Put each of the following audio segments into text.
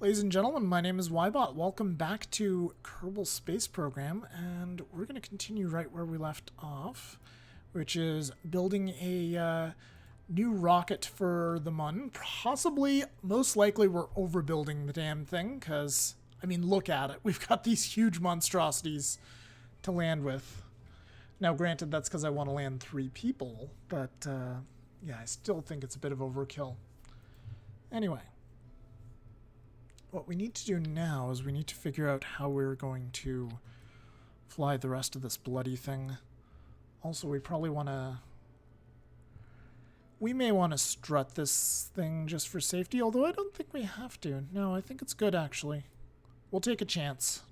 Ladies and gentlemen, my name is Ybot. Welcome back to Kerbal Space Program, and we're going to continue right where we left off, which is building a new rocket for the Mun. Possibly, most likely, we're overbuilding the damn thing, because, I mean, look at it. We've got these huge monstrosities to land with. Now, granted, that's because I want to land 3 people, but, yeah, I still think it's a bit of overkill. Anyway. What we need to do now is we need to figure out how we're going to fly the rest of this bloody thing. Also, we probably want to... We may want to strut this thing just for safety, although I don't think we have to. No, I think it's good, actually. We'll take a chance.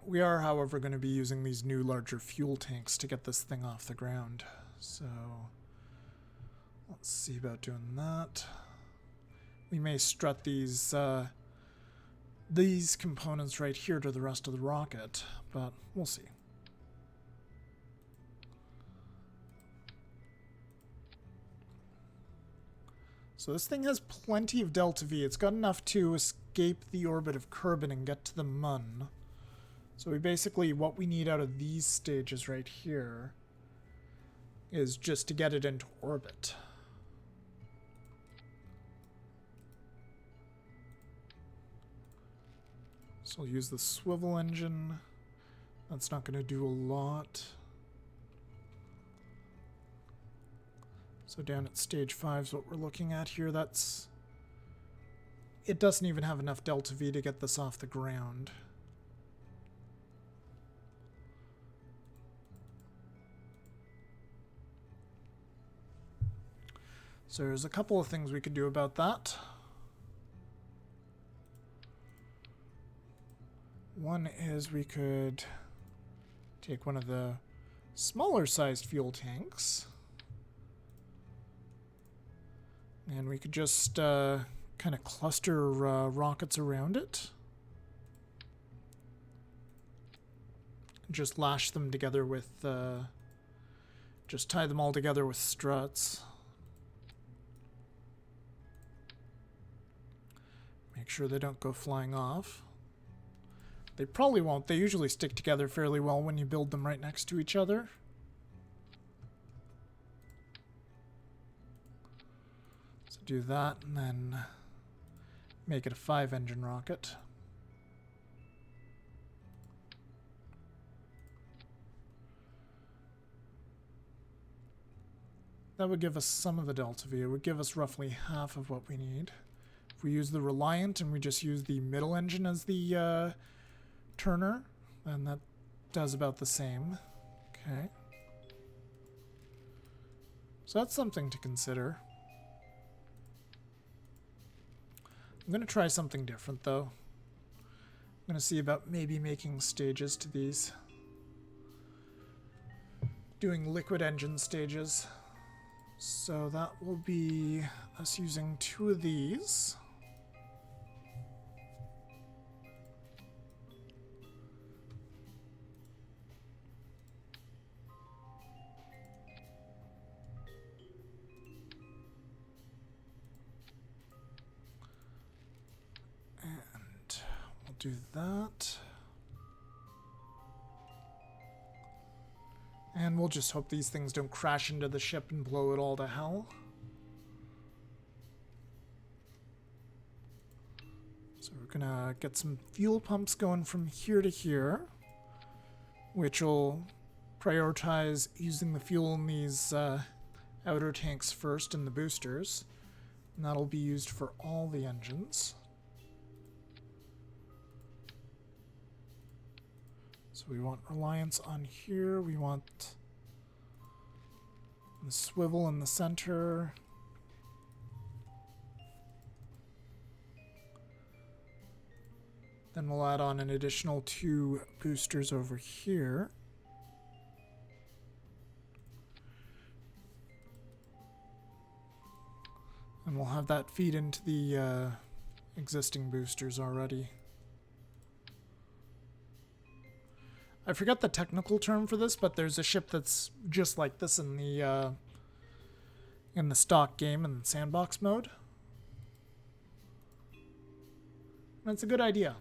We are, however, going to be using these new larger fuel tanks to get this thing off the ground. So... let's see about doing that. We may strut these components right here to the rest of the rocket, but we'll see. So this thing has plenty of delta V. It's got enough to escape the orbit of Kerbal and get to the Mun. So we basically, what we need out of these stages right here is just to get it into orbit. So I'll use the swivel engine. That's not going to do a lot. So down at stage 5 is what we're looking at here. That's... it doesn't even have enough delta V to get this off the ground. So there's a couple of things we could do about that. One is we could take one of the smaller sized fuel tanks and we could just kind of cluster rockets around it. Just lash them together with, just tie them all together with struts. Make sure they don't go flying off. They probably won't. They usually stick together fairly well when you build them right next to each other. So do that and then make it a 5-engine rocket. That would give us some of the delta V. It would give us roughly half of what we need. If we use the Reliant and we just use the middle engine as the turner, and that does about the same. Okay. So that's something to consider. I'm going to try something different, though. I'm going to see about maybe making stages to these. Doing liquid engine stages. So that will be us using 2 of these. Do that. And we'll just hope these things don't crash into the ship and blow it all to hell. So we're gonna get some fuel pumps going from here to here, which will prioritize using the fuel in these outer tanks first in the boosters. And that'll be used for all the engines. So we want Reliance on here, we want the swivel in the center. Then we'll add on an additional 2 boosters over here. And we'll have that feed into the existing boosters already. I forget the technical term for this, but there's a ship that's just like this in the in the stock game in sandbox mode. That's a good idea.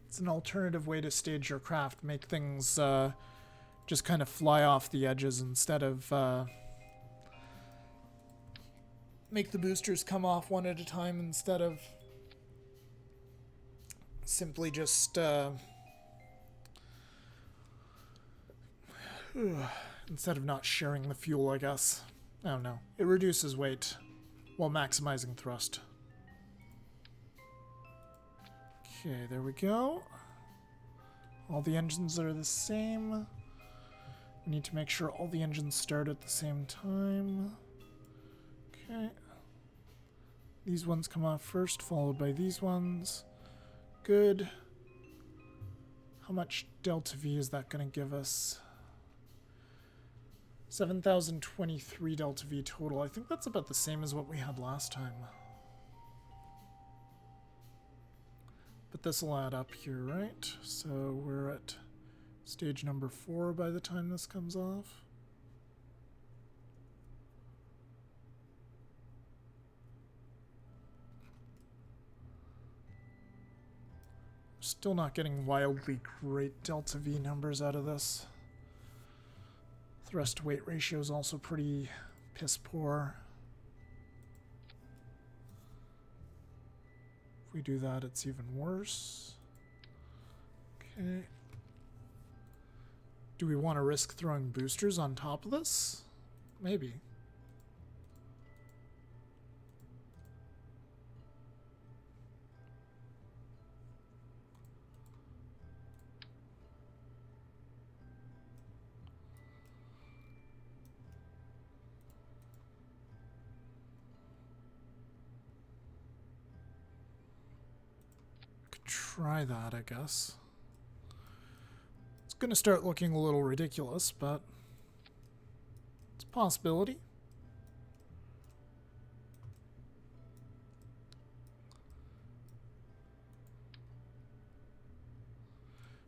It's an alternative way to stage your craft, make things just kind of fly off the edges instead of make the boosters come off one at a time instead of simply just instead of not sharing the fuel, I guess. I don't know. It reduces weight while maximizing thrust. Okay, there we go. All the engines are the same. We need to make sure all the engines start at the same time. Okay. These ones come off first, followed by these ones. Good. How much delta V is that going to give us? 7,023 delta V total. I think that's about the same as what we had last time. But this will add up here, right? So we're at stage number 4 by the time this comes off. Still not getting wildly great delta V numbers out of this. Thrust to weight ratio is also pretty piss poor. If we do that, it's even worse. Okay. Do we want to risk throwing boosters on top of this? Maybe. Try that, I guess. It's going to start looking a little ridiculous, but it's a possibility.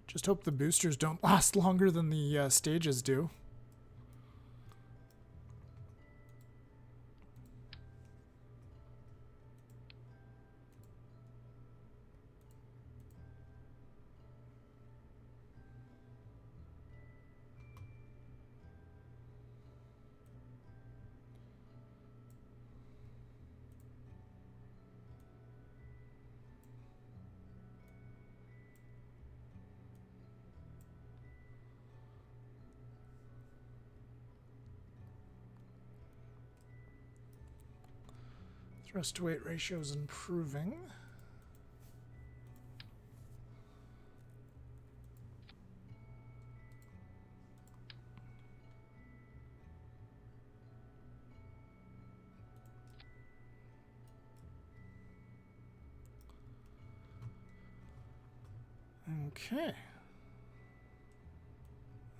Just hope the boosters don't last longer than the stages do. Thrust to weight ratio is improving. Okay.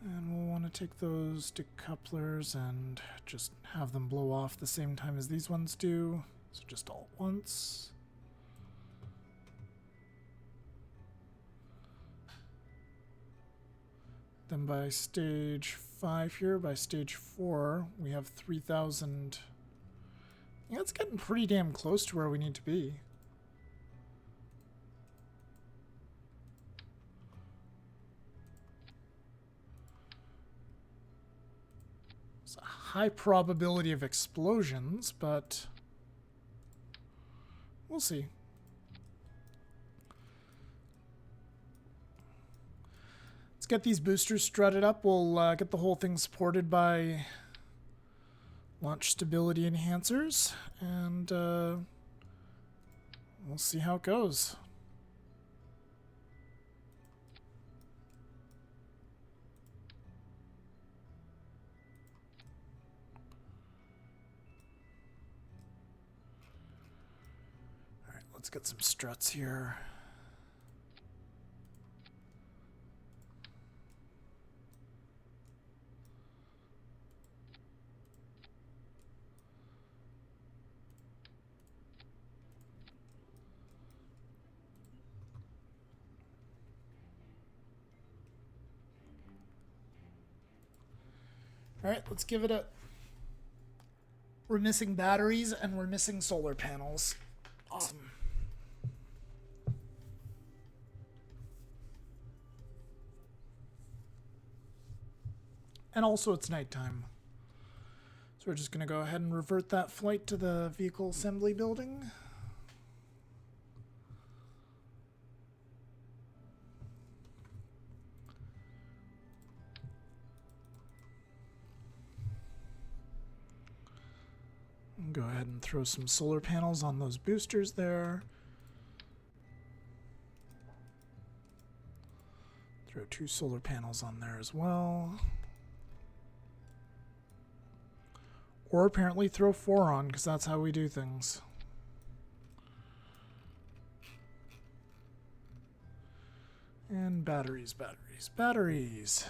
And we'll want to take those decouplers and just have them blow off the same time as these ones do. So just all at once. Then by stage 5 here, by stage 4, we have 3,000. Yeah, it's getting pretty damn close to where we need to be. It's a high probability of explosions, but we'll see. Let's get these boosters strutted up. We'll get the whole thing supported by launch stability enhancers, and we'll see how it goes. All right, let's get some struts here. Alright, let's give it a... We're missing batteries and we're missing solar panels. Awesome. And also it's nighttime. So we're just going to go ahead and revert that flight to the vehicle assembly building. Go ahead and throw some solar panels on those boosters there. Throw 2 solar panels on there as well. Or apparently throw 4 on, because that's how we do things. And batteries, batteries, batteries.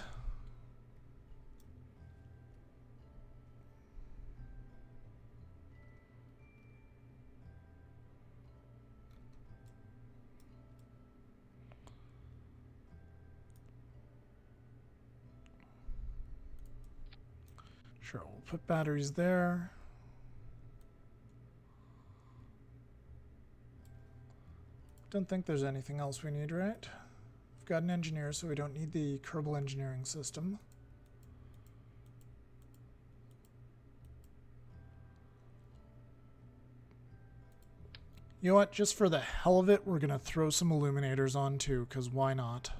Sure, we'll put batteries there. Don't think there's anything else we need, right? We've got an engineer, so we don't need the Kerbal engineering system. You know what? Just for the hell of it, we're going to throw some illuminators on too, because why not?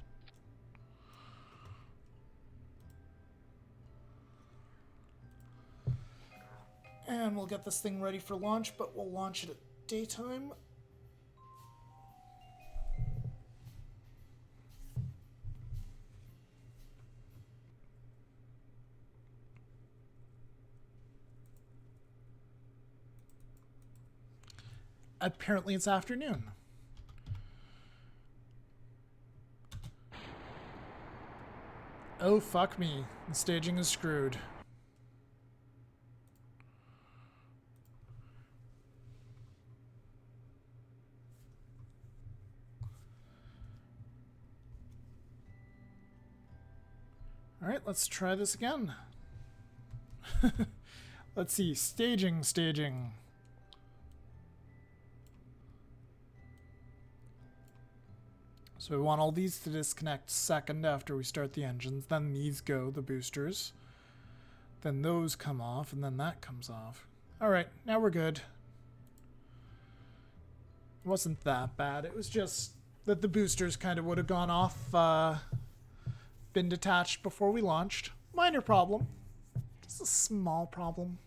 And we'll get this thing ready for launch, but we'll launch it at daytime. Apparently it's afternoon. Oh, fuck me. The staging is screwed. Alright, let's try this again. Let's see. Staging. So we want all these to disconnect second after we start the engines. Then these go, the boosters. Then those come off, and then that comes off. Alright, now we're good. It wasn't that bad. It was just that the boosters kind of would have gone off, been detached before we launched. Minor problem. Just a small problem.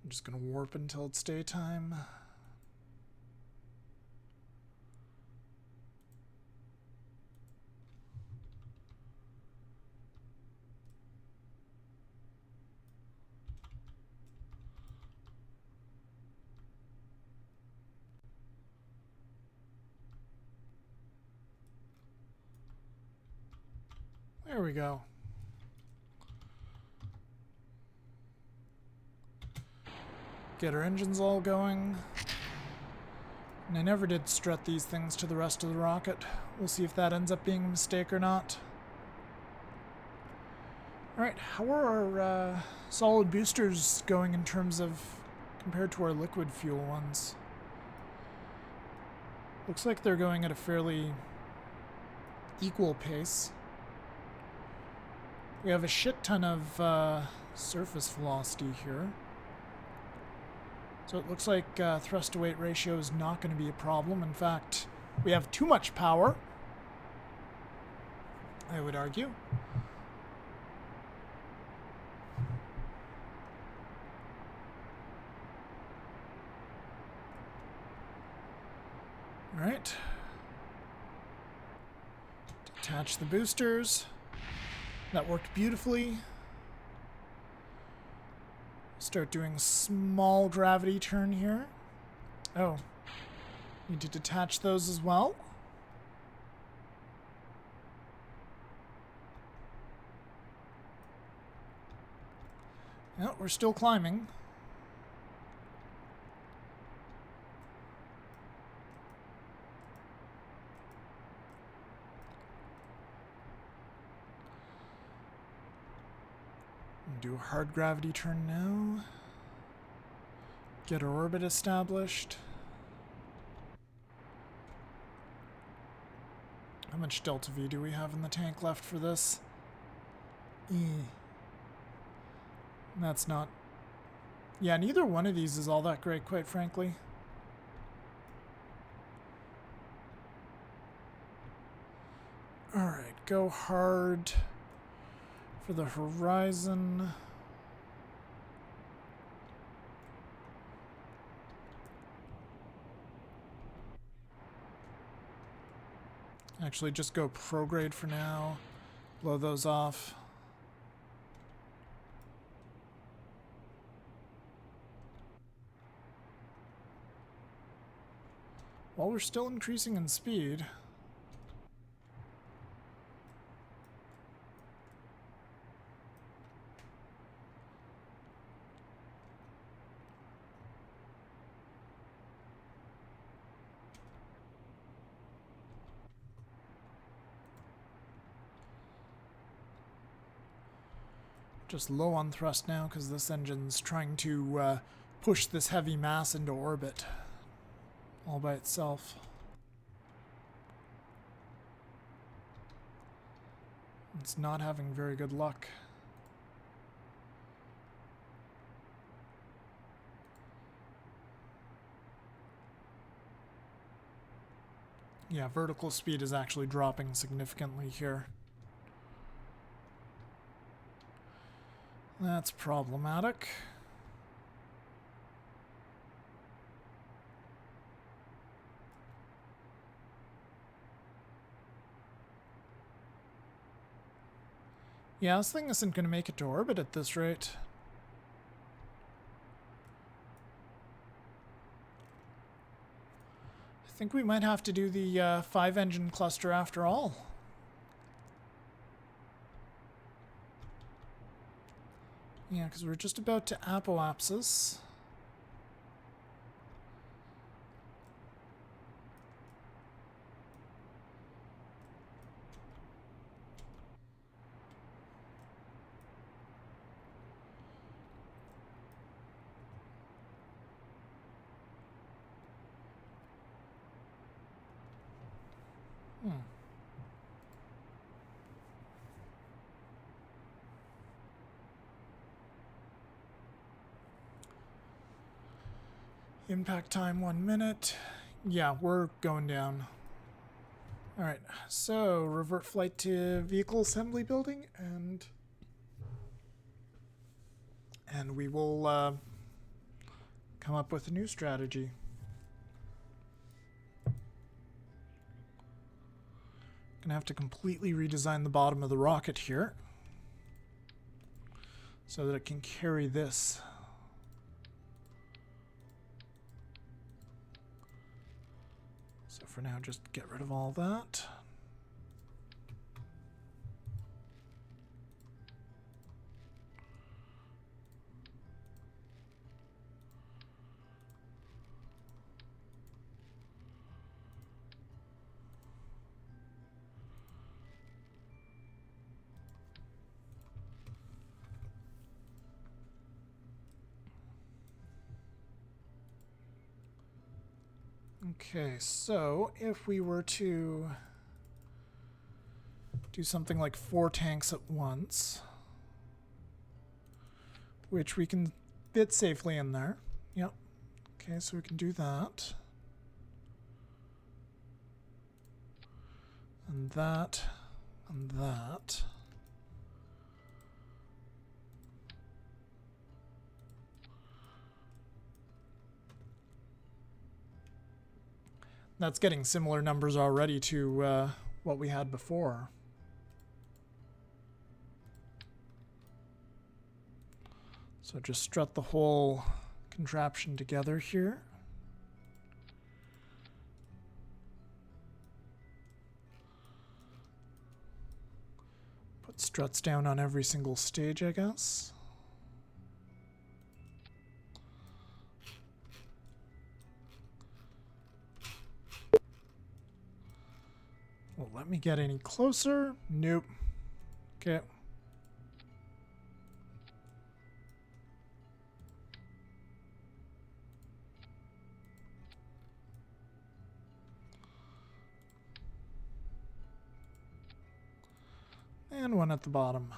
I'm just going to warp until it's daytime. There we go. Get our engines all going. And I never did strut these things to the rest of the rocket. We'll see if that ends up being a mistake or not. Alright, how are our solid boosters going in terms of compared to our liquid fuel ones? Looks like they're going at a fairly equal pace. We have a shit ton of surface velocity here. So it looks like thrust-to-weight ratio is not going to be a problem. In fact, we have too much power, I would argue. All right. Detach the boosters. That worked beautifully. Start doing small gravity turn here. Oh, need to detach those as well. No, we're still climbing. do a hard gravity turn now. Get our orbit established. How much Delta V do we have in the tank left for this? That's not... Yeah, neither one of these is all that great, quite frankly. Alright, go hard for the horizon. Actually, just go prograde for now. Blow those off. While we're still increasing in speed. Just low on thrust now because this engine's trying to push this heavy mass into orbit all by itself. It's not having very good luck. Yeah, vertical speed is actually dropping significantly here. That's problematic. Yeah, this thing isn't going to make it to orbit at this rate. I think we might have to do the 5-engine cluster after all. Yeah, because we're just about to apoapsis. Impact time 1 minute. Yeah, we're going down. Alright, so revert flight to vehicle assembly building and we will come up with a new strategy. Gonna have to completely redesign the bottom of the rocket here so that it can carry this. So for now, just get rid of all that. Okay, so if we were to do something like 4 tanks at once, which we can fit safely in there. Yep. Okay, so we can do that. And that, and that. That's getting similar numbers already to what we had before. So just strut the whole contraption together here. Put struts down on every single stage, I guess. Won't let me get any closer. Nope. Okay. and one at the bottom.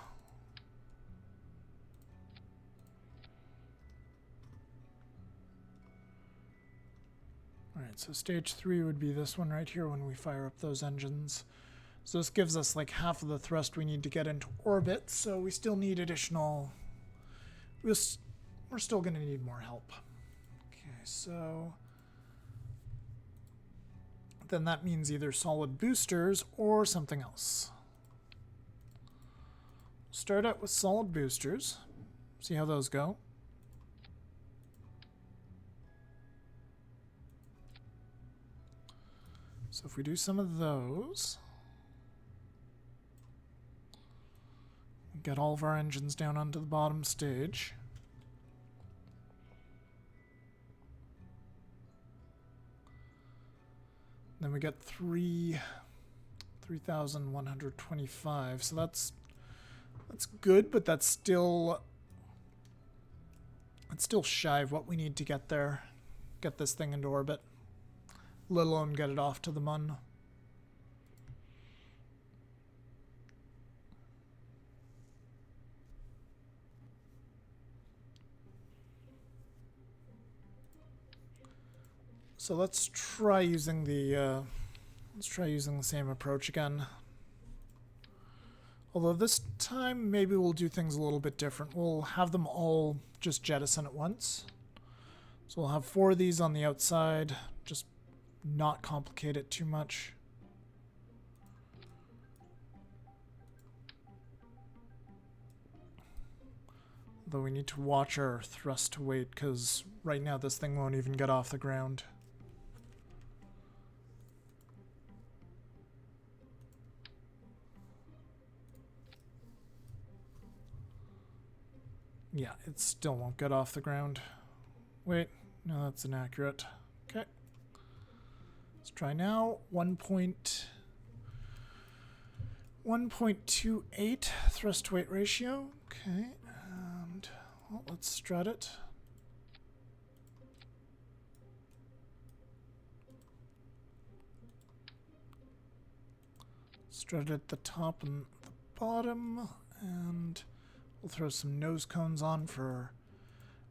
Alright, so stage 3 would be this one right here when we fire up those engines. So this gives us like half of the thrust we need to get into orbit, so we still need additional... We're still going to need more help. Okay, so... Then that means either solid boosters or something else. Start out with solid boosters. See how those go. So if we do some of those, get all of our engines down onto the bottom stage. Then we get 3,125. So that's good, but that's still shy of what we need to get there, get this thing into orbit, let alone get it off to the Mun. So let's try using the same approach again. Although this time maybe we'll do things a little bit different. We'll have them all just jettison at once. So we'll have 4 of these on the outside, just not complicate it too much. Though we need to watch our thrust to weight, because right now this thing won't even get off the ground. Yeah, it still won't get off the ground. Wait, no, that's inaccurate. Okay. Let's try now. 1.28 thrust to weight ratio. Okay, and well, let's strut it. Strut it at the top and the bottom, and we'll throw some nose cones on for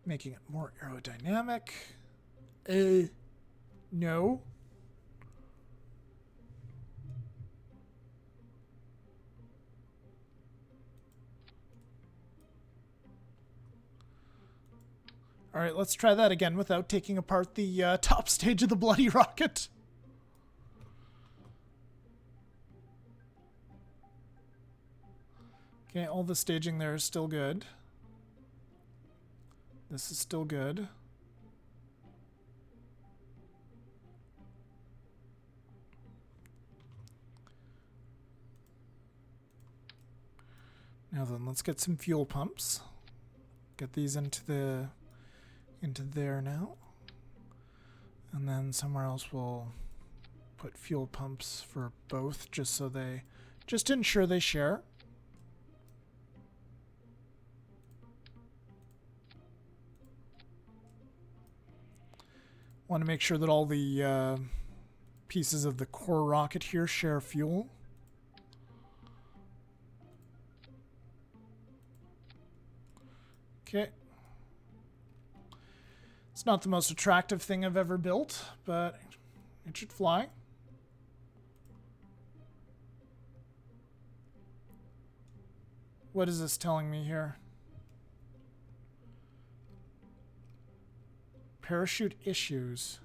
making it more aerodynamic. No. All right, let's try that again without taking apart the top stage of the bloody rocket. Okay, all the staging there is still good. This is still good. Now then, let's get some fuel pumps. Get these into there now. And then somewhere else we'll put fuel pumps for both, just so just to ensure they share. Want to make sure that all the pieces of the core rocket here share fuel. Okay. It's not the most attractive thing I've ever built, but it should fly. What is this telling me here? Parachute issues.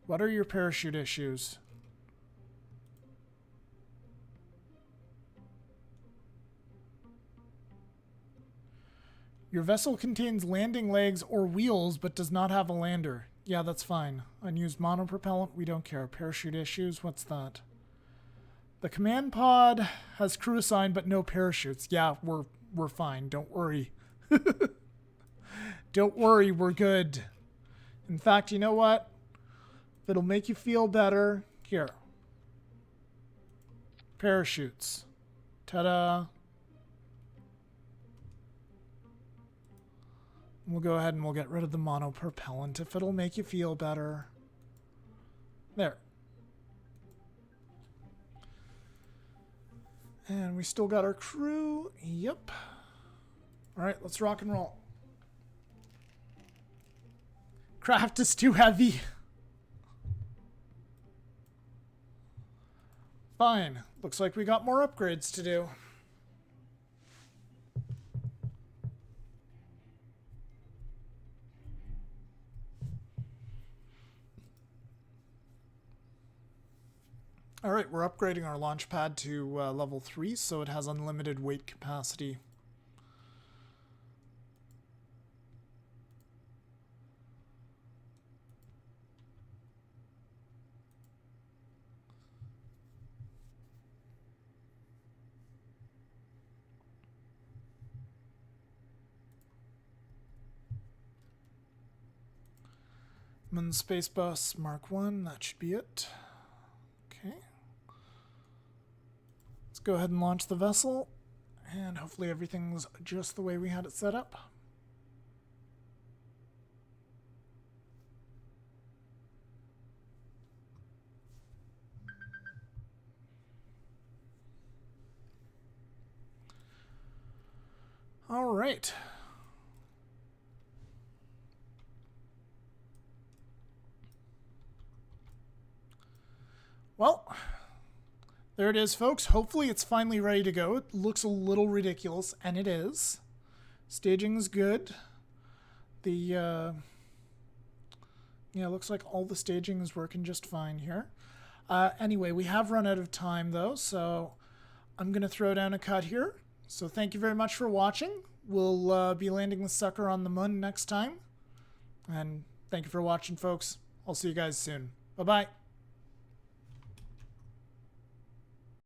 What are your parachute issues? Your vessel contains landing legs or wheels, but does not have a lander. Yeah, that's fine. Unused monopropellant, we don't care. Parachute issues, what's that? The command pod has crew assigned, but no parachutes. Yeah, we're fine. Don't worry. Don't worry, we're good. In fact, you know what? If it'll make you feel better, here. Parachutes. Ta-da. We'll go ahead and we'll get rid of the monopropellant if it'll make you feel better. There. And we still got our crew. Yep. All right, let's rock and roll. Craft is too heavy. Fine. Looks like we got more upgrades to do. All right, we're upgrading our launch pad to level 3, so it has unlimited weight capacity. Mun Space Bus Mark 1, that should be it. Okay. Let's go ahead and launch the vessel, and hopefully everything's just the way we had it set up. All right. Well, there it is, folks. Hopefully it's finally ready to go. It looks a little ridiculous, and it is. Staging's good. Yeah, looks like all the staging is working just fine here. Anyway, we have run out of time, though, so I'm going to throw down a cut here. So thank you very much for watching. We'll be landing the sucker on the Mun next time. And thank you for watching, folks. I'll see you guys soon. Bye-bye.